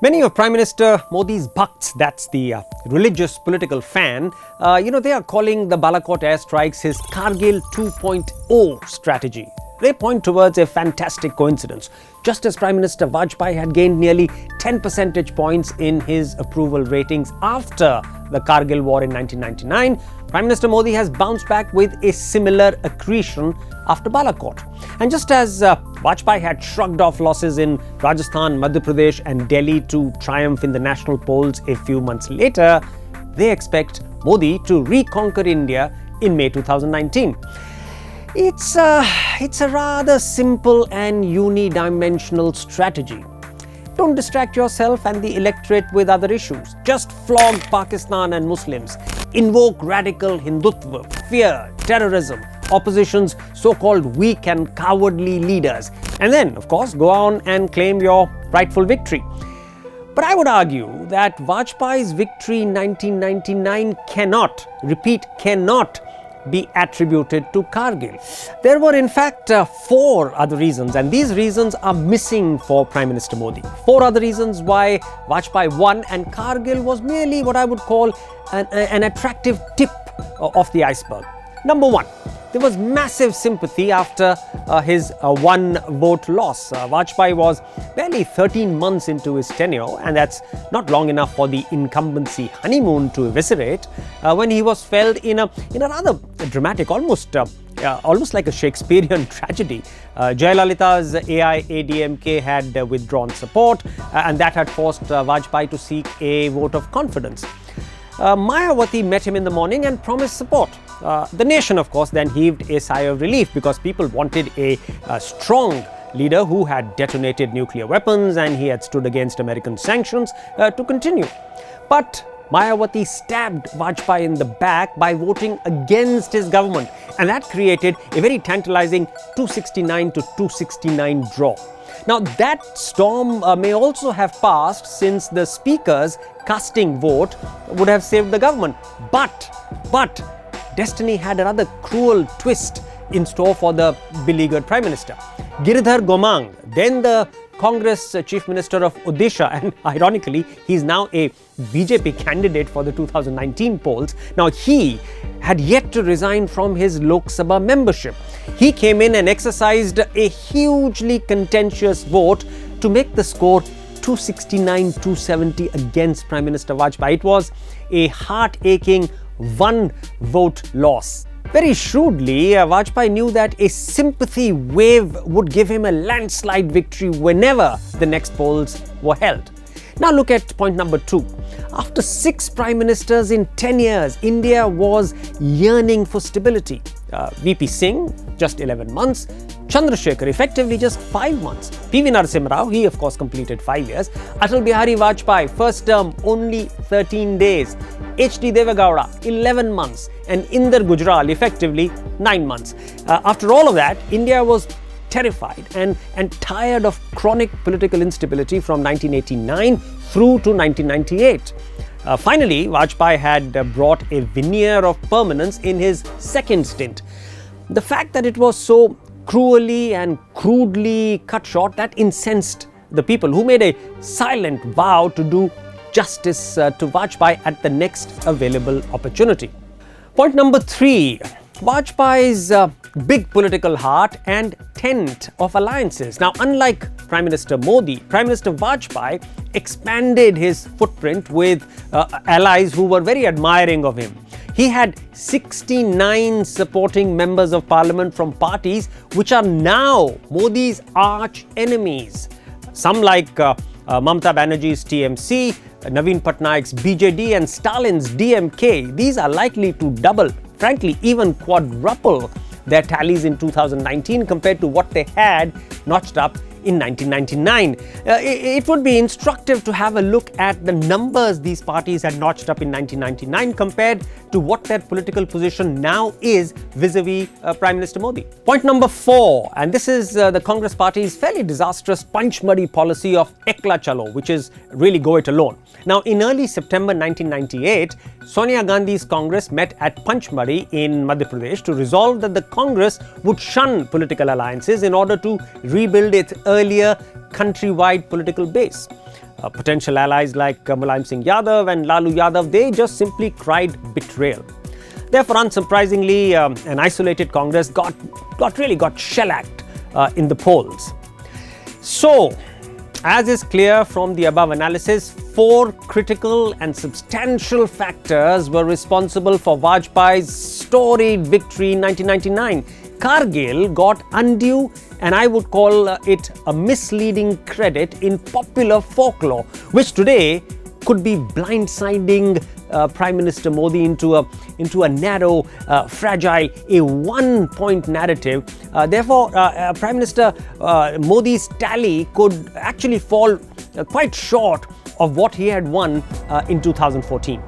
Many of Prime Minister Modi's Bhakts, that's the religious political fan, they are calling the Balakot airstrikes his Kargil 2.0 strategy. They point towards a fantastic coincidence. Just as Prime Minister Vajpayee had gained nearly 10 percentage points in his approval ratings after the Kargil war in 1999, Prime Minister Modi has bounced back with a similar accretion after Balakot. And just as Vajpayee had shrugged off losses in Rajasthan, Madhya Pradesh and Delhi to triumph in the national polls a few months later, they expect Modi to reconquer India in May 2019. It's a rather simple and unidimensional strategy. Don't distract yourself and the electorate with other issues. Just flog Pakistan and Muslims. Invoke radical Hindutva, fear, terrorism, opposition's so-called weak and cowardly leaders. And then, of course, go on and claim your rightful victory. But I would argue that Vajpayee's victory in 1999 cannot be attributed to Kargil. There were in fact 4 other reasons, and these reasons are missing for Prime Minister Modi. 4 other reasons why Vajpayee won, and Kargil was merely what I would call an attractive tip of the iceberg. Number 1, there was massive sympathy after his one-vote loss. Vajpayee was barely 13 months into his tenure, and that's not long enough for the incumbency honeymoon to eviscerate, when he was felled in a rather dramatic, almost like a Shakespearean tragedy. Jayalalitha's AIADMK had withdrawn support, and that had forced Vajpayee to seek a vote of confidence. Mayawati met him in the morning and promised support. The nation, of course, then heaved a sigh of relief because people wanted a strong leader who had detonated nuclear weapons and he had stood against American sanctions to continue. But Mayawati stabbed Vajpayee in the back by voting against his government, and that created a very tantalizing 269 to 269 draw. Now, that storm may also have passed since the Speaker's casting vote would have saved the government. But destiny had another cruel twist in store for the beleaguered Prime Minister. Giridhar Gomang, then the Congress Chief Minister of Odisha, and ironically, he's now a BJP candidate for the 2019 polls. Now, he had yet to resign from his Lok Sabha membership. He came in and exercised a hugely contentious vote to make the score 269-270 against Prime Minister Vajpayee. It was a heart-aching one-vote loss. Very shrewdly, Vajpayee knew that a sympathy wave would give him a landslide victory whenever the next polls were held. Now look at point number 2. After 6 prime ministers in 10 years, India was yearning for stability. VP Singh, just 11 months. Chandrasekhar, effectively just 5 months. PV Narasimha Rao, he of course completed 5 years. Atal Bihari Vajpayee, first term only 13 days. HD Devagowda, 11 months. And Inder Gujral, effectively 9 months. After all of that, India was terrified and tired of chronic political instability from 1989 through to 1998. Finally, Vajpayee had brought a veneer of permanence in his second stint. The fact that it was so cruelly and crudely cut short, that incensed the people, who made a silent vow to do justice to Vajpayee at the next available opportunity. Point number 3. Vajpayee's big political heart and tent of alliances. Now, unlike Prime Minister Modi, Prime Minister Vajpayee expanded his footprint with allies who were very admiring of him. He had 69 supporting members of parliament from parties which are now Modi's arch enemies. Some like Mamata Banerjee's TMC, Naveen Patnaik's BJD and Stalin's DMK. These are likely to double, frankly even quadruple their tallies in 2019 compared to what they had notched up in 1999. It would be instructive to have a look at the numbers these parties had notched up in 1999 compared to what their political position now is vis-a-vis Prime Minister Modi. Point number 4, and this is the Congress Party's fairly disastrous Panchmadi policy of Ekla Chalo, which is really go it alone. Now, in early September 1998, Sonia Gandhi's Congress met at Panchmadi in Madhya Pradesh to resolve that the Congress would shun political alliances in order to rebuild its earlier countrywide political base. Potential allies like Mulayam Singh Yadav and Lalu Yadav, they just simply cried betrayal. Therefore, unsurprisingly, an isolated Congress got shellacked in the polls. So, as is clear from the above analysis, 4 critical and substantial factors were responsible for Vajpayee's storied victory in 1999. Kargil got undue, and I would call it a misleading credit in popular folklore, which today could be blindsiding Prime Minister Modi into a narrow, fragile, a one-point narrative. Therefore, Prime Minister Modi's tally could actually fall quite short of what he had won in 2014.